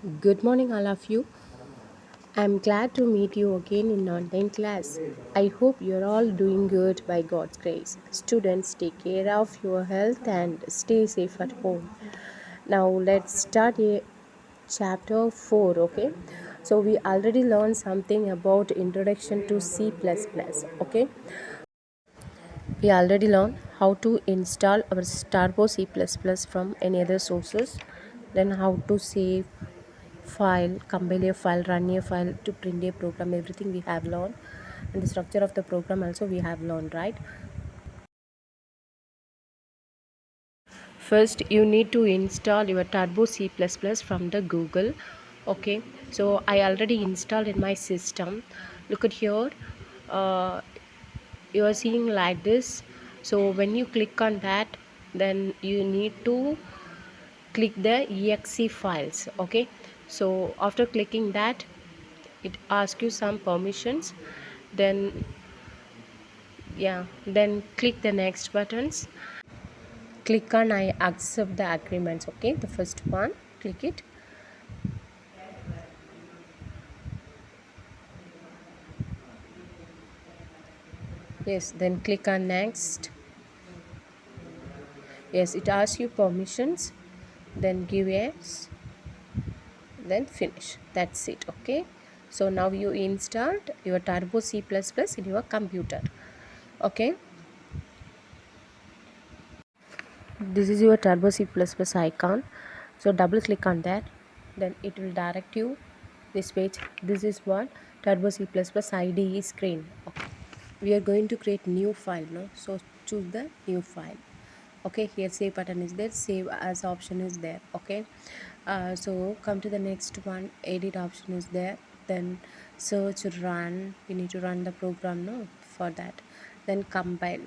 Good morning, all of you. I'm glad to meet you again in online class. I hope you're all doing good by God's grace. Students, take care of your health and stay safe at home. Now, let's start chapter 4, okay? So, we already learned something about introduction to C++, okay? We already learned how to install our Turbo C++ from any other sources, then how to save file, compile a file, run a file to print a program. Everything we have learned, and the structure of the program also we have learned, right? First you need to install your Turbo C++ from the Google. Okay, so I already installed in my system. Look at here. uh, you are seeing like this. So when you click on that, then you need to click the exe files. Okay, so after clicking that, it asks you some permissions. Then then click the next buttons. Click on I accept the agreements. Okay, the first one, click it. Yes, then click on next. Yes, it asks you permissions, then give yes, then finish. That's it. Okay, so now you installed your Turbo C++ in your computer. Okay, this is your Turbo C++ icon. So double click on that, then it will direct you this page. This is what Turbo C++ IDE screen. Okay, we are going to create new file now, so choose the new file. Okay, here save button is there, save as option is there. Okay, so come to the next one, edit option is there, then search, run. We need to run the program now for that, then compile.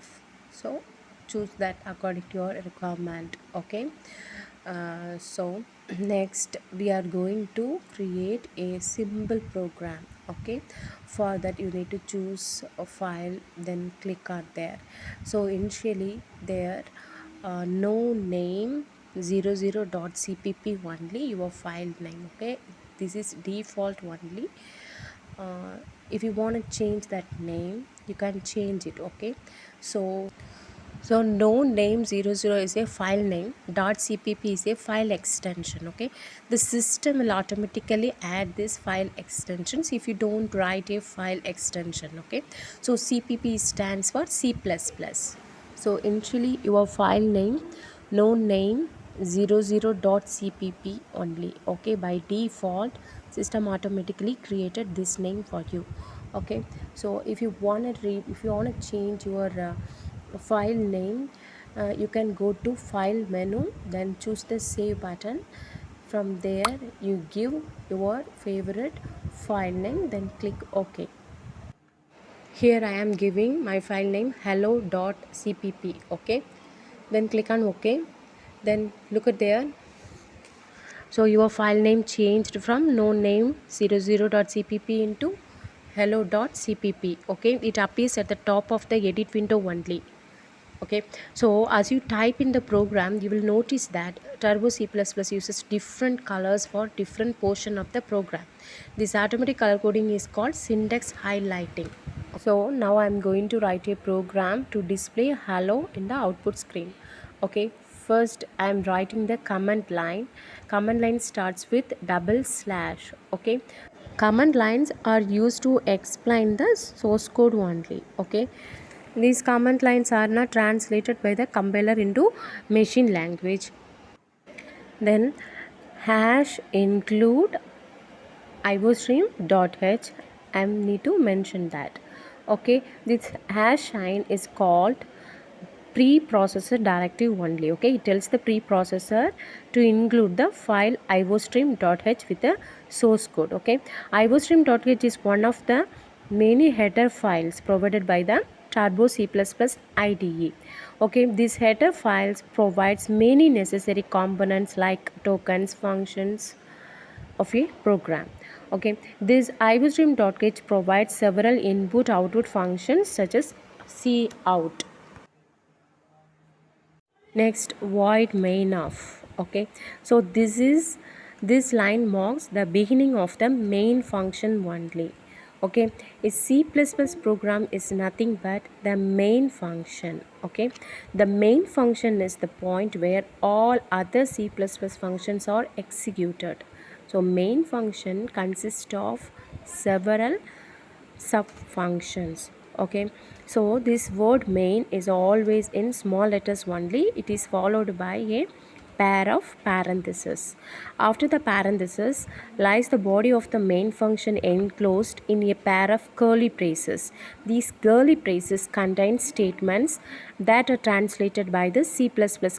So choose that according to your requirement. Okay, so next we are going to create a simple program. Okay, for that you need to choose a file, then click on there. So initially there no name 00.cpp only your file name. Okay, this is default only. uh, if you want to change that name, you can change it. Okay, so no name 00 is a file name, .cpp is a file extension. Okay, the system will automatically add this file extensions if you don't write a file extension. Okay, so cpp stands for C++. So initially your file name no name 00.cpp only. Okay, by default system automatically created this name for you. Okay, so if you want to change your file name, you can go to file menu, then choose the save button. From there you give your favorite file name, then click OK. Here I am giving my file name hello.cpp. Okay, then click on OK. Then look at there. So your file name changed from no name 00.cpp into hello.cpp. Okay, it appears at the top of the edit window only. Okay, so as you type in the program, you will notice that Turbo C++ uses different colors for different portion of the program. This automatic color coding is called syntax highlighting. So now I'm going to write a program to display hello in the output screen. Okay, first I'm writing the command line. Command line starts with double slash. Okay, command lines are used to explain the source code only. Okay, these command lines are not translated by the compiler into machine language. Then hash include iostream.h. I need to mention that. Okay, this hash sign is called preprocessor directive only. Okay, it tells the preprocessor to include the file iostream.h with the source code. Okay, iostream.h is one of the many header files provided by the Turbo C++ IDE. Okay, these header files provides many necessary components like tokens, functions of a program. Okay, this iostream.h provides several input output functions such as cout. Next, void main of. Okay, so this is This line marks the beginning of the main function only. Okay, a C++ program is nothing but the main function. Okay, the main function is the point where all other C++ functions are executed. So main function consists of several sub functions. Okay, so this word main is always in small letters only. It is followed by a pair of parentheses. After the parenthesis lies the body of the main function enclosed in a pair of curly braces. These curly braces contain statements that are translated by the C++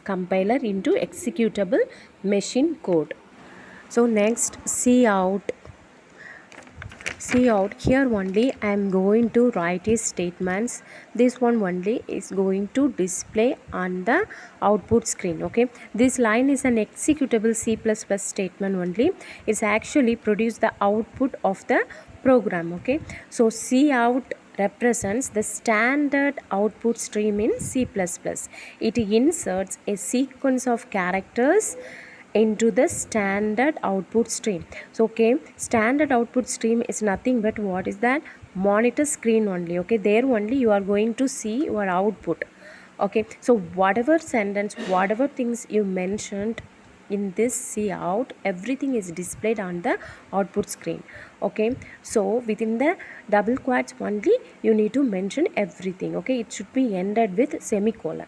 compiler into executable machine code. So next, cout here only I am going to write is statements. This one only is going to display on the output screen. Okay, this line is an executable C++ statement only. It's actually produce the output of the program. Okay, so cout represents the standard output stream in C++. It inserts a sequence of characters into the standard output stream. So okay, standard output stream is nothing but what is that? Monitor screen only. Okay, there only you are going to see your output. Okay, so whatever sentence, whatever things you mentioned in this cout, everything is displayed on the output screen. Okay, so within the double quotes only you need to mention everything. Okay, it should be ended with semicolon.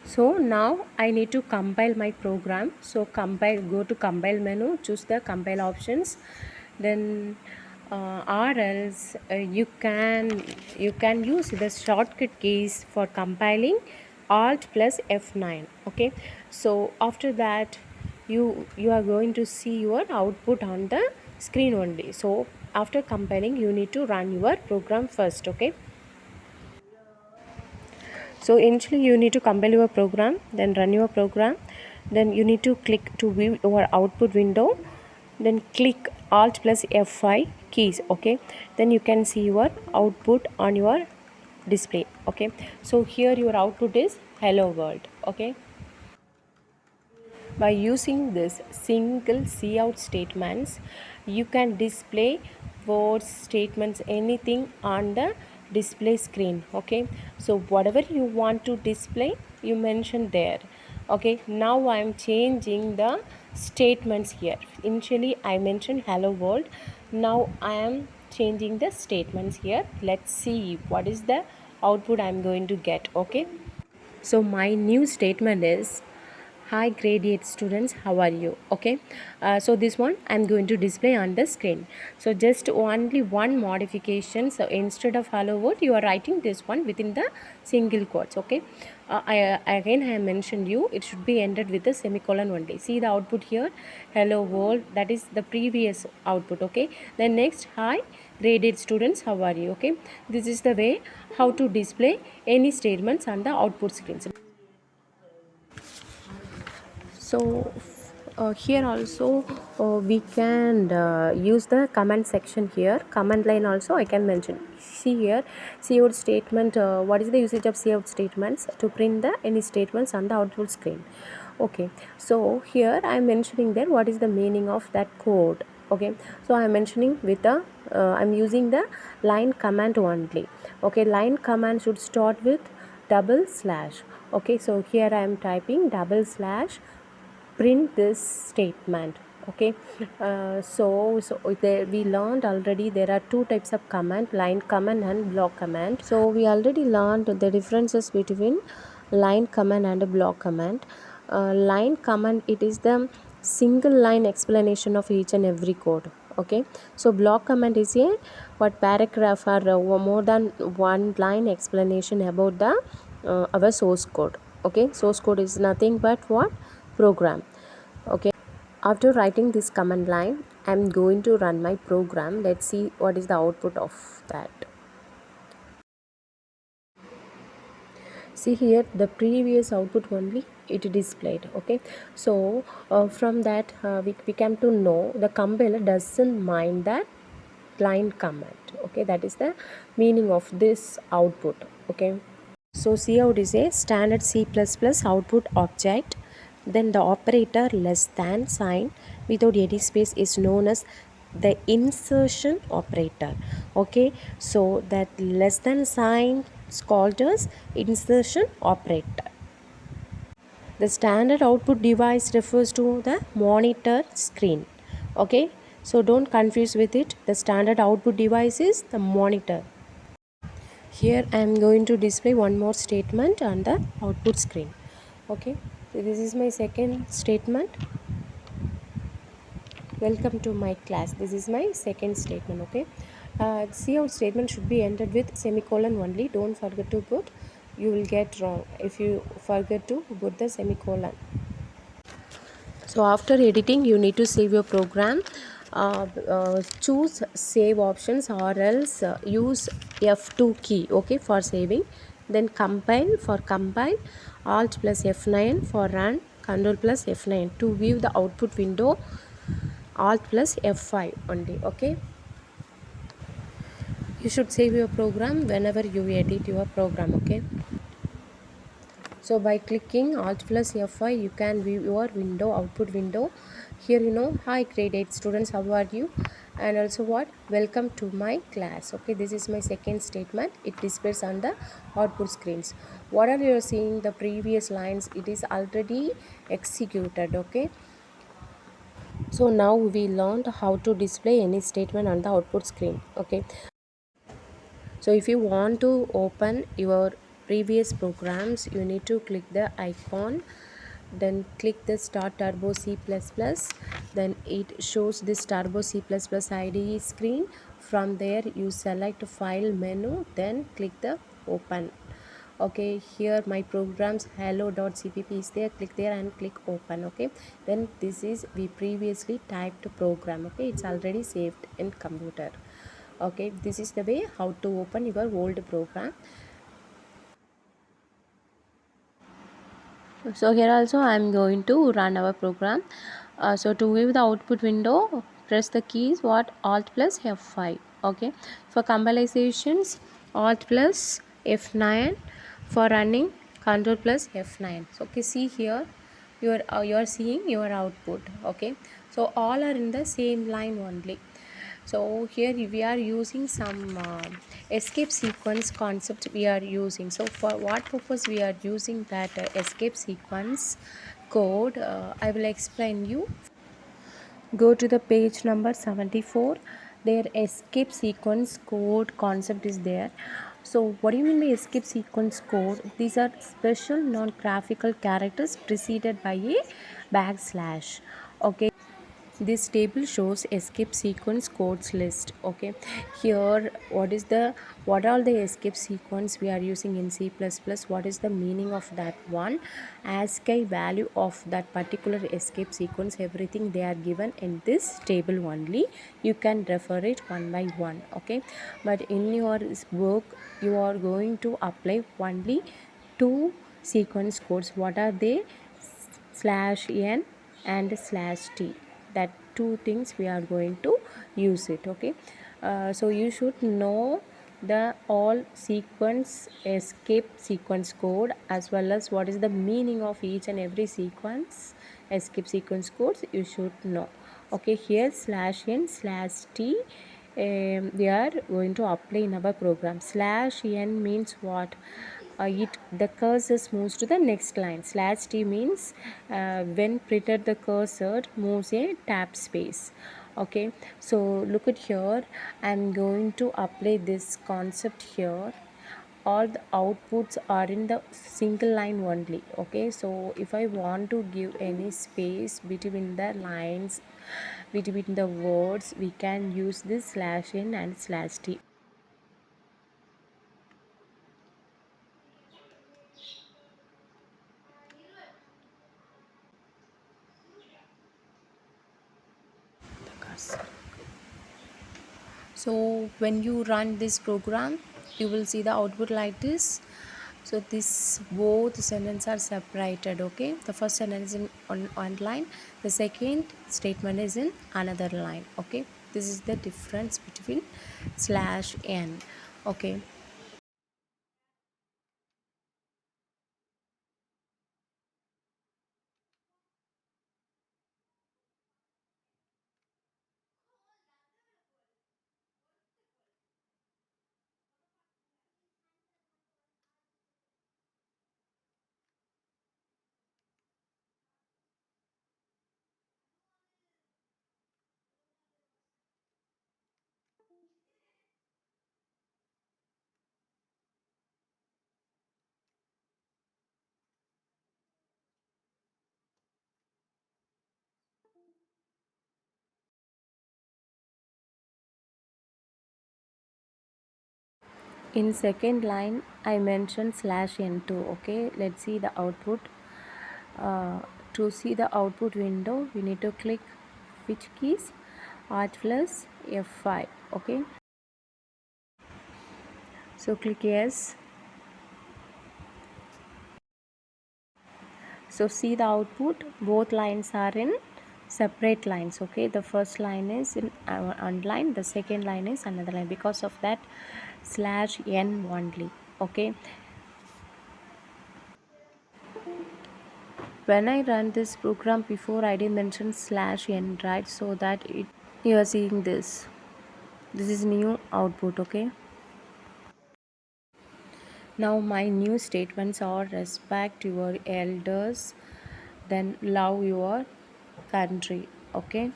So now I need to compile my program. So compile, go to compile menu, choose the compile options, then or else you can use the shortcut keys for compiling alt plus F9. Okay, so after that you are going to see your output on the screen only. So after compiling you need to run your program first. Okay, so initially you need to compile your program, then run your program, then you need to click to view your output window, then click alt plus F5 keys. Okay, then you can see your output on your display. Okay, so here your output is hello world. Okay, by using this single cout statements you can display words, statements, anything on the display screen. Okay, so whatever you want to display you mention there. Okay, now I am changing the statements here. Initially I mentioned hello world, now I am changing the statements here. Let's see what is the output I am going to get. Okay, so my new statement is hi graduate students, how are you? Okay, so this one I'm going to display on the screen. So just only one modification. So instead of hello world you are writing this one within the single quotes. Okay, again I mentioned you it should be ended with a semicolon only. See the output here, hello world, that is the previous output. Okay, then next hi graded students, how are you? Okay, this is the way how to display any statements on the output screens. So here also we can use the command section here. Command line also I can mention. See here, cout statement, what is the usage of cout statements? To print the any statements on the output screen. Okay, so here I am mentioning there what is the meaning of that code. Okay, so I am mentioning with the I'm using the line command only. Okay, line command should start with double slash. Okay, so here I am typing double slash print this statement. Okay, so there we learned already there are two types of command, line command and block command. So we already learned the differences between line command and block command. Line command, it is the single line explanation of each and every code. Okay, so block command is a what paragraph or more than one line explanation about the our source code. Okay, source code is nothing but what? Program. Okay, after writing this command line I'm going to run my program. Let's see what is the output of that. See here the previous output only it displayed. Okay, so from that we came to know the compiler doesn't mind that line command. Okay, that is the meaning of this output. Okay, so cout is a standard C++ output object Then the operator less than sign without any space is known as the insertion operator. Okay, so that less than sign is called as insertion operator. The standard output device refers to the monitor screen. Okay, so don't confuse with it. The standard output device is the monitor. Here I am going to display one more statement on the output screen. Okay, so this is my second statement. Welcome to my class. This is my second statement. Okay, see how statement should be ended with semicolon only. Don't forget to put. You will get wrong if you forget to put the semicolon. So after editing, you need to save your program. Choose save options or else use F2 key, okay, for saving. Then compile, for compile, Alt plus F9 for run, Control plus F9 to view the output window, Alt plus F5 only. Okay, you should save your program whenever you edit your program. Okay, so by clicking Alt plus F5 you can view your window, output window. Here hi grade 8 students, how are you? And also what, welcome to my class. Okay, this is my second statement. It displays on the output screens. What are you seeing the previous lines? It is already executed. Okay, so now we learned how to display any statement on the output screen. Okay, so if you want to open your previous programs, you need to click the icon, then click the start turbo C++, then it shows this turbo C++ IDE screen. From there you select file menu, then click the open. Okay, here my programs hello.cpp is there, click there and click open. Okay, then this is we previously typed program. Okay, it's already saved in computer. Okay, this is the way how to open your old program. So here also I am going to run our program. So to view the output window, press the keys what, Alt plus F5. Okay, for compilations, Alt plus F9. For running, Control plus F9. So okay, see here you are seeing your output. Okay, so all are in the same line only. So here we are using some escape sequence concept we are using. So for what purpose we are using that escape sequence code, I will explain you. Go to the page number 74. Their escape sequence code concept is there. So what do you mean by escape sequence code? These are special non-graphical characters preceded by a backslash. Okay, this table shows escape sequence codes list. Okay, here what are the escape sequence we are using in C++, what is the meaning of that one, ASCII value of that particular escape sequence, everything they are given in this table only. You can refer it one by one. Okay, but in your book you are going to apply only two sequence codes. What are they? /n and /t. That two things we are going to use it. Okay, so you should know the all sequence escape sequence code as well as what is the meaning of each and every sequence escape sequence codes you should know. Okay, here /n/t we are going to apply in our program. /n means what? It the cursor moves to the next line. /t means when printed the cursor moves a tab space. Okay, so look at here, I'm going to apply this concept here. All the outputs are in the single line only. Okay, so if I want to give any space between the lines, between the words, we can use this /n and /t. So when you run this program, you will see the output like this. So this both sentences are separated. Okay, the first sentence is in on one line, the second statement is in another line. Okay, this is the difference between /n. Okay, In second line I mentioned /n2. Okay, let's see the output. To see the output window we need to click which keys? Alt plus F5. Okay, so click yes. So see the output, both lines are in separate lines. Okay, the first line is in underline, the second line is another line, because of that /n only. Okay, when I run this program, before I did mention /n, right? So that you are seeing this is new output. Okay, now my new statements are: respect your elders, then love your country. Okay,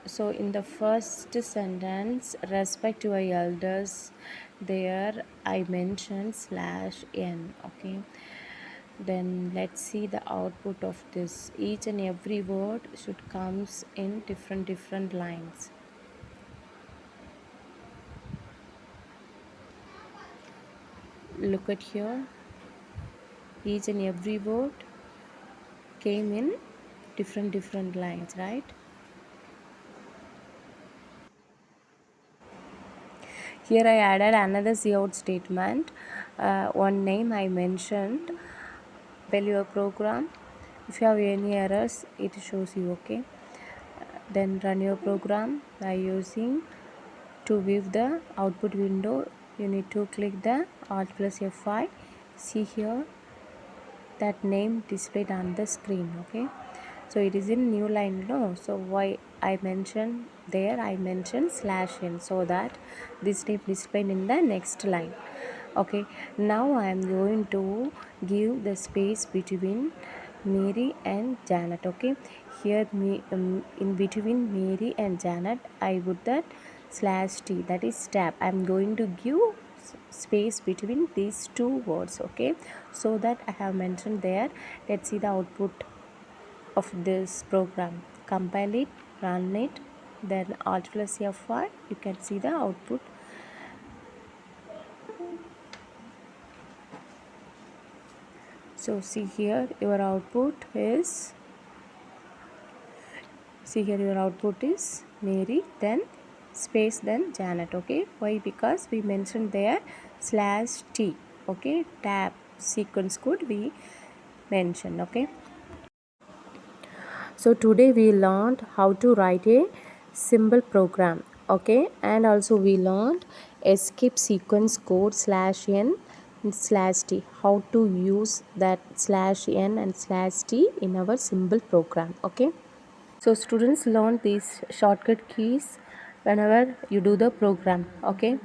so in the first sentence, respect your elders, there I mentioned /n. Okay, then let's see the output of this. Each and every word should comes in different lines. Look at here, each and every word came in different lines, right? Here I added another cout statement. One name I mentioned. Compile your program. If you have any errors, it shows you. Okay, then run your program by using, to view the output window you need to click the Alt plus F5. See here that name displayed on the screen. Okay, so it is in new line, no? So why I mentioned there, I mentioned /n, so that this name displayed in the next line. Okay, now I am going to give the space between Mary and Janet. Okay, here in between Mary and Janet I put that /t, that is tab. I am going to give space between these two words. Okay, so that I have mentioned there. Let's see the output of this program. Compile it, run it, then Alt plus F5, you can see the output. So see here your output is Mary, then space, then Janet. Okay, why? Because we mentioned there /t. Okay, tab sequence code we mentioned. Okay, so today we learned how to write a simple program. Okay, and also we learned escape sequence code /n and /t, how to use that /n and /t in our simple program. Okay, so students learn these shortcut keys whenever you do the program. Okay,